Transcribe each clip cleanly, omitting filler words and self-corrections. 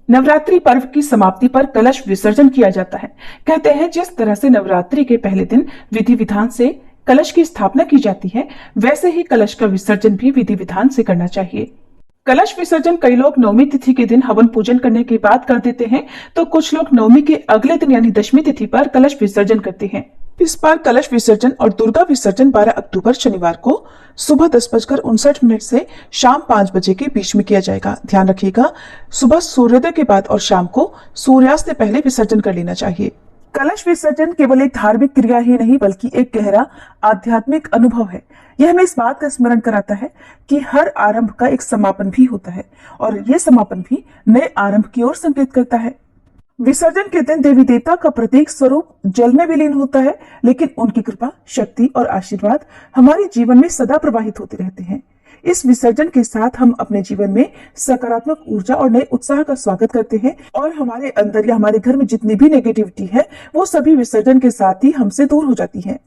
नवरात्रि पर्व की समाप्ति पर कलश विसर्जन किया जाता है। कहते हैं जिस तरह से नवरात्रि के पहले दिन विधि विधान से कलश की स्थापना की जाती है, वैसे ही कलश का विसर्जन भी विधि विधान से करना चाहिए। कलश विसर्जन कई लोग नवमी तिथि के दिन हवन पूजन करने के बाद कर देते हैं, तो कुछ लोग नवमी के अगले दिन यानी दशमी तिथि पर कलश विसर्जन करते हैं। इस बार कलश विसर्जन और दुर्गा विसर्जन 12 अक्टूबर शनिवार को सुबह 10:59 से शाम 5 बजे के बीच में किया जाएगा। ध्यान रखिएगा, सुबह सूर्योदय के बाद और शाम को सूर्यास्त से पहले विसर्जन कर लेना चाहिए। कलश विसर्जन केवल एक धार्मिक क्रिया ही नहीं बल्कि एक गहरा आध्यात्मिक अनुभव है। यह हमें इस बात का स्मरण कराता है कि हर आरंभ का एक समापन भी होता है और यह समापन भी नए आरंभ की ओर संकेत करता है। विसर्जन के दिन देवी देवता का प्रतीक स्वरूप जल में विलीन होता है, लेकिन उनकी कृपा, शक्ति और आशीर्वाद हमारे जीवन में सदा प्रवाहित होते रहते हैं। इस विसर्जन के साथ हम अपने जीवन में सकारात्मक ऊर्जा और नए उत्साह का स्वागत करते हैं और हमारे अंदर या हमारे घर में जितनी भी नेगेटिविटी है वो सभी विसर्जन के साथ ही हमसे दूर हो जाती है।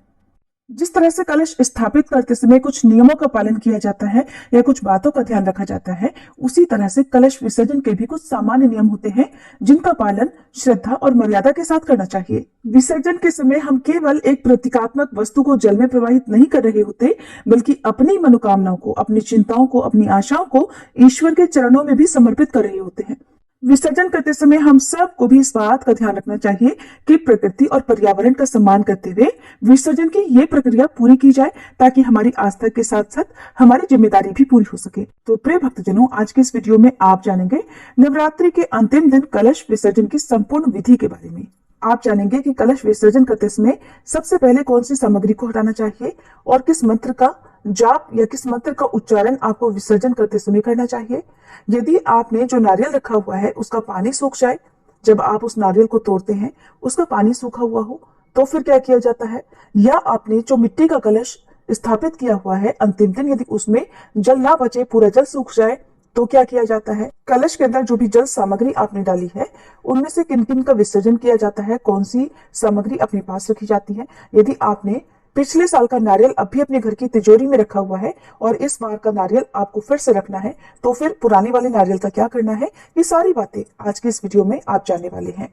जिस तरह से कलश स्थापित करते समय कुछ नियमों का पालन किया जाता है या कुछ बातों का ध्यान रखा जाता है, उसी तरह से कलश विसर्जन के भी कुछ सामान्य नियम होते हैं जिनका पालन श्रद्धा और मर्यादा के साथ करना चाहिए। विसर्जन के समय हम केवल एक प्रतीकात्मक वस्तु को जल में प्रवाहित नहीं कर रहे होते, बल्कि अपनी मनोकामनाओं को, अपनी चिंताओं को, अपनी आशाओं को ईश्वर के चरणों में भी समर्पित कर रहे होते हैं। विसर्जन करते समय हम सबको भी इस बात का ध्यान रखना चाहिए कि प्रकृति और पर्यावरण का सम्मान करते हुए विसर्जन की ये प्रक्रिया पूरी की जाए, ताकि हमारी आस्था के साथ साथ हमारी जिम्मेदारी भी पूरी हो सके। तो प्रिय भक्तजनों, आज के इस वीडियो में आप जानेंगे नवरात्रि के अंतिम दिन कलश विसर्जन की संपूर्ण विधि के बारे में। आप जानेंगे कि कलश विसर्जन करते समय सबसे पहले कौन सी सामग्री को हटाना चाहिए और किस मंत्र का जाप या किस मंत्र का उच्चारण आपको विसर्जन करते समय करना चाहिए। यदि आपने जो नारियल रखा हुआ है उसका पानी सूख जाए, जब आप उस नारियल को तोड़ते हैं उसका पानी सूखा हुआ हो, तो फिर क्या किया जाता है। या आपने जो मिट्टी का कलश स्थापित किया हुआ है अंतिम दिन, यदि उसमें जल ना बचे, पूरा जल सूख जाए, तो क्या किया जाता है। कलश के अंदर जो भी जल सामग्री आपने डाली है उनमें से किन किन का विसर्जन किया जाता है, कौन सी सामग्री अपने पास रखी जाती है। यदि आपने पिछले साल का नारियल अभी अपने घर की तिजोरी में रखा हुआ है और इस बार का नारियल आपको फिर से रखना है, तो फिर पुराने वाले नारियल का क्या करना है, ये सारी बातें आज की इस वीडियो में आप जानने वाले हैं।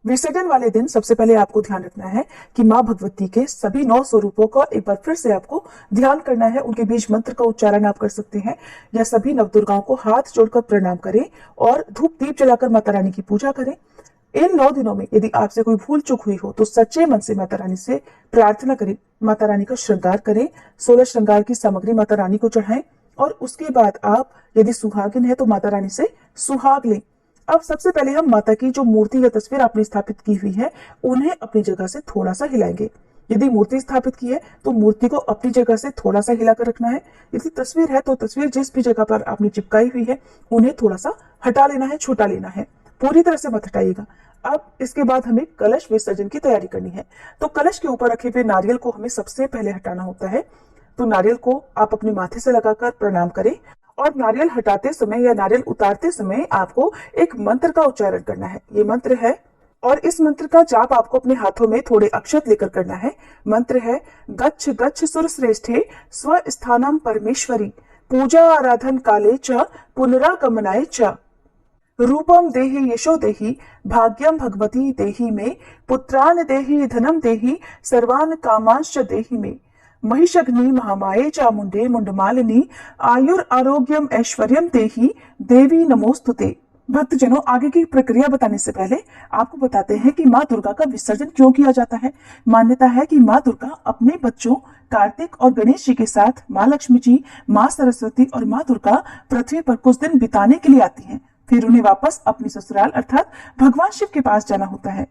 विसर्जन वाले दिन सबसे पहले आपको ध्यान रखना है कि माँ भगवती के सभी 9 स्वरूपों का एक बार फिर से आपको ध्यान करना है। उनके बीज मंत्र का उच्चारण आप कर सकते हैं या सभी नवदुर्गाओं को हाथ जोड़कर प्रणाम करें और धूप दीप जलाकर माता रानी की पूजा करें। इन 9 दिनों में यदि आपसे कोई भूल चूक हुई हो तो सच्चे मन से माता रानी से प्रार्थना करें, माता रानी का श्रृंगार करें, 16 श्रृंगार की सामग्री माता रानी को चढ़ाएं और उसके बाद आप यदि सुहागिन है तो माता रानी से सुहाग लें। अब सबसे पहले हम माता की जो मूर्ति या तस्वीर आपने स्थापित की हुई है उन्हें अपनी जगह से थोड़ा सा हिलाएंगे। यदि मूर्ति स्थापित की है तो मूर्ति को अपनी जगह से थोड़ा सा हिलाकर रखना है। यदि तस्वीर है तो तस्वीर जिस भी जगह पर आपने चिपकाई हुई है उन्हें थोड़ा सा हटा लेना है, छुटा लेना है, पूरी तरह से मत हटाइएगा। अब इसके बाद हमें कलश विसर्जन की तैयारी करनी है। तो कलश के ऊपर रखे हुए नारियल को हमें सबसे पहले हटाना होता है। तो नारियल को आप अपने माथे से लगाकर प्रणाम करें और नारियल हटाते समय या नारियल उतारते समय आपको एक मंत्र का उच्चारण करना है। ये मंत्र है और इस मंत्र का जाप आपको अपने हाथों में थोड़े अक्षत लेकर करना है। मंत्र है गच्छ गच्छ सुरश्रेष्ठे स्वस्थानम परमेश्वरी पूजा आराधन काले च पुनरागमनाय च रूपम देहि यशो देहि भाग्यम भगवती देहि में पुत्रान देहि धनम देहि सर्वान कामांश्च देहि में महिषग्नि महामाये चामुंडे मुंडमालिनी आयुर आरोग्यम ऐश्वर्यम देहि देवी नमोस्तुते। भक्तजनों, आगे की प्रक्रिया बताने से पहले आपको बताते हैं कि माँ दुर्गा का विसर्जन क्यों किया जाता है। मान्यता है कि माँ दुर्गा अपने बच्चों कार्तिक और गणेश जी के साथ माँ लक्ष्मी जी, माँ सरस्वती और माँ दुर्गा पृथ्वी पर कुछ दिन बिताने के लिए आती हैं। फिर उन्हें वापस अपनी ससुराल अर्थात भगवान शिव के पास जाना होता है।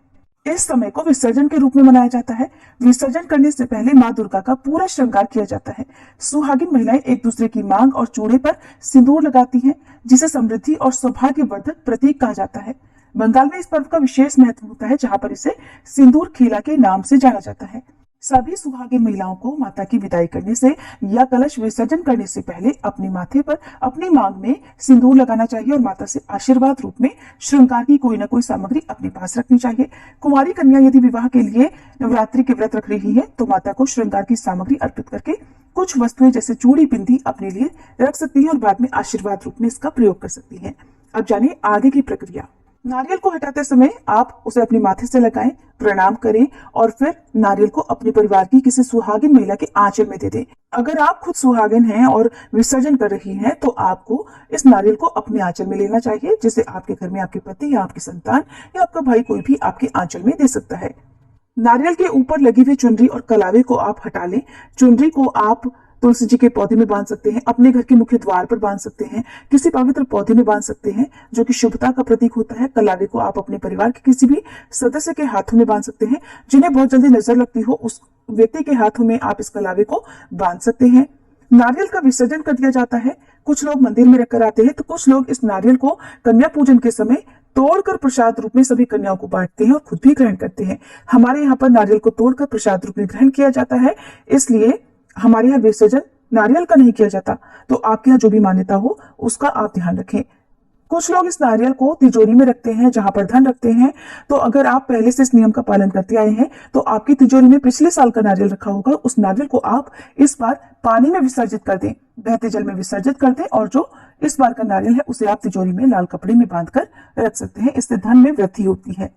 इस समय को विसर्जन के रूप में मनाया जाता है। विसर्जन करने से पहले माँ दुर्गा का पूरा श्रृंगार किया जाता है। सुहागिन महिलाएं एक दूसरे की मांग और चूड़े पर सिंदूर लगाती हैं, जिसे समृद्धि और सौभाग्यवर्धक प्रतीक कहा जाता है। बंगाल में इस पर्व का विशेष महत्व होता है, जहाँ पर इसे सिंदूर खेला के नाम से जाना जाता है। सभी सुहागिन महिलाओं को माता की विदाई करने से या कलश विसर्जन करने से पहले अपने माथे पर, अपनी मांग में सिंदूर लगाना चाहिए और माता से आशीर्वाद रूप में श्रृंगार की कोई ना कोई सामग्री अपने पास रखनी चाहिए। कुमारी कन्या यदि विवाह के लिए नवरात्रि के व्रत रख रही है तो माता को श्रृंगार की सामग्री अर्पित करके कुछ वस्तुएं जैसे चूड़ी, बिंदी अपने लिए रख सकती है और बाद में आशीर्वाद रूप में इसका प्रयोग कर सकती है। अब जानिए आगे की प्रक्रिया। नारियल को हटाते समय आप उसे अपने माथे से लगाएं, प्रणाम करें और फिर नारियल को अपने परिवार की किसी सुहागिन महिला के आंचल में दे दें। अगर आप खुद सुहागिन हैं और विसर्जन कर रही हैं तो आपको इस नारियल को अपने आंचल में लेना चाहिए, जिसे आपके घर में आपके पति या आपकी संतान या आपका भाई कोई भी आपके आंचल में दे सकता है। नारियल के ऊपर लगी हुई चुनरी और कलावे को आप हटा लें। चुनरी को आप तुलसी जी के पौधे में बांध सकते हैं, अपने घर के मुख्य द्वार पर बांध सकते हैं, किसी पवित्र पौधे में बांध सकते हैं जो कि शुभता का प्रतीक होता है। कलावे को आप अपने परिवार के किसी भी सदस्य के हाथों में बांध सकते हैं। जिन्हें बहुत जल्दी नजर लगती हो उस व्यक्ति के हाथों में आप इस कलावे को बांध सकते हैं। नारियल का विसर्जन कर दिया जाता है। कुछ लोग मंदिर में रखकर आते हैं तो कुछ लोग इस नारियल को कन्या पूजन के समय तोड़कर प्रसाद रूप में सभी कन्याओं को बांटते हैं और खुद भी ग्रहण करते हैं। हमारे यहाँ पर नारियल को तोड़कर प्रसाद रूप में ग्रहण किया जाता है, इसलिए हमारे यहाँ विसर्जन नारियल का नहीं किया जाता। तो आपके यहाँ जो भी मान्यता हो उसका आप ध्यान रखें। कुछ लोग इस नारियल को तिजोरी में रखते हैं जहां पर धन रखते हैं। तो अगर आप पहले से इस नियम का पालन करते आए हैं तो आपकी तिजोरी में पिछले साल का नारियल रखा होगा, उस नारियल को आप इस बार पानी में विसर्जित कर दें, बहते जल में विसर्जित कर दें और जो इस बार का नारियल है उसे आप तिजोरी में लाल कपड़े में बांधकर रख सकते हैं। इससे धन में वृद्धि होती है।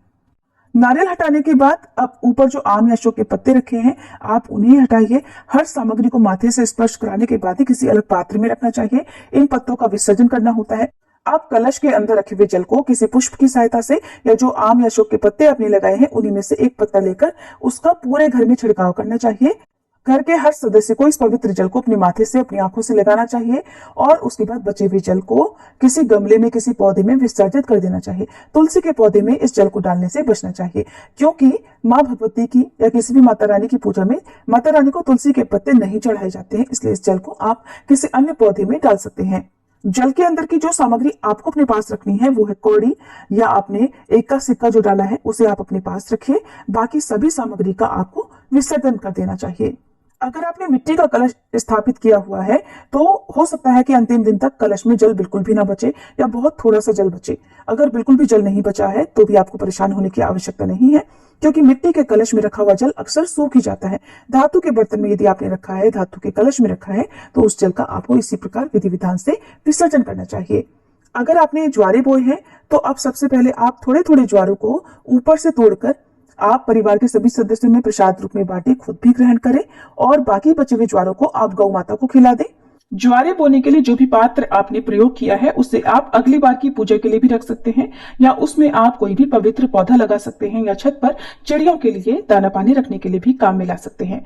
नारियल हटाने के बाद अब ऊपर जो आम या अशोक के पत्ते रखे हैं आप उन्हें हटाइए। हर सामग्री को माथे से स्पर्श कराने के बाद ही किसी अलग पात्र में रखना चाहिए। इन पत्तों का विसर्जन करना होता है। आप कलश के अंदर रखे हुए जल को किसी पुष्प की सहायता से या जो आम या अशोक के पत्ते आपने लगाए हैं उन्हीं में से एक पत्ता लेकर उसका पूरे घर में छिड़काव करना चाहिए। घर के हर सदस्य को इस पवित्र जल को अपने माथे से अपनी आंखों से लगाना चाहिए और उसके बाद बचे हुए जल को किसी गमले में किसी पौधे में विसर्जित कर देना चाहिए। तुलसी के पौधे में इस जल को डालने से बचना चाहिए, क्योंकि माँ भगवती की या किसी भी माता रानी की पूजा में माता रानी को तुलसी के पत्ते नहीं चढ़ाए जाते हैं, इसलिए इस जल को आप किसी अन्य पौधे में डाल सकते हैं। जल के अंदर की जो सामग्री आपको अपने पास रखनी है वो है कौड़ी, या आपने एक का सिक्का जो डाला है उसे आप अपने पास रखिए। बाकी सभी सामग्री का आपको विसर्जन कर देना चाहिए। अगर आपने मिट्टी का कलश स्थापित किया हुआ है तो हो सकता है कि अंतिम दिन तक कलश में जल बिल्कुल भी ना बचे या बहुत थोड़ा सा जल बचे। अगर बिल्कुल भी जल नहीं बचा है तो भी आपको परेशान होने की आवश्यकता नहीं है, क्योंकि मिट्टी के कलश में रखा हुआ जल अक्सर सूख ही जाता है। धातु के बर्तन में यदि आपने रखा है, धातु के कलश में रखा है, तो उस जल का आपको इसी प्रकार विधि विधान से विसर्जन करना चाहिए। अगर आपने ज्वारे बोए हैं तो अब सबसे पहले आप थोड़े थोड़े ज्वारों को ऊपर से तोड़कर आप परिवार के सभी सदस्यों में प्रसाद रूप में बांटे, खुद भी ग्रहण करें और बाकी बचे हुए ज्वारों को आप गौ माता को खिला दें। ज्वारे बोने के लिए जो भी पात्र आपने प्रयोग किया है उसे आप अगली बार की पूजा के लिए भी रख सकते हैं, या उसमें आप कोई भी पवित्र पौधा लगा सकते हैं, या छत पर चिड़ियों के लिए दाना पानी रखने के लिए भी काम में ला सकते हैं।